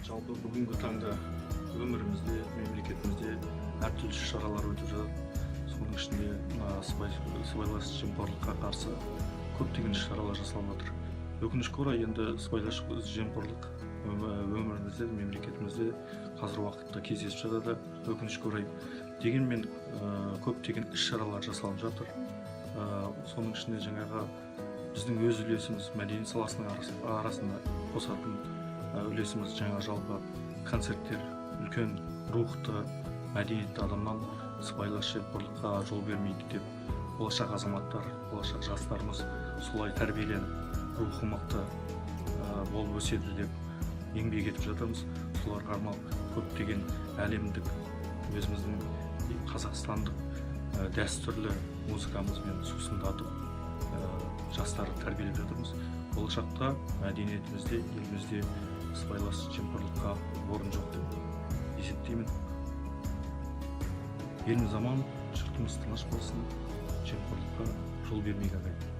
Жалпы бүгінгі таңда өмірімізде, мемлекетімізде әртүрлі шаралар өтіп жатады. Соның ішінде сыбайлас жемқорлыққа қарсы көптеген шаралар жасалып жатыр. Өкінішке орай, енді сыбайлас жемқорлық өмірімізде, мемлекетімізде қазір уақытта кездесіп жатады. Өкінішке орай, дегенмен көптеген іс-шаралар жасалып жатыр. Соның ішінде жаңағы біздің өз үлесіміз, мәдениет саласының арасында қосатын үлесіміз жаңа жалпы концерттер, үлкен рухты, мәдениетті адамнан сыбайлас жемқорлыққа жол бермейді деп, болашақ азаматтар, болашақ жастарымыз солай тәрбиеленіп, рухы мықты болып өседі деп еңбек етіп жатырмыз. Соларға арналып көптеген әлемдік, өзіміздің қазақстандық дәстүрлі музыкамызбен сусындатып жастарды тәрбиелеп жатырмыз. Болашақта мәдениетімізде, елімізде сыбайлас жемқорлыққа орын жоқ деп есептеймін. Еліміз аман, жұртымыз тыныш болсын, жемқорлыққа жол бермейік ағайын.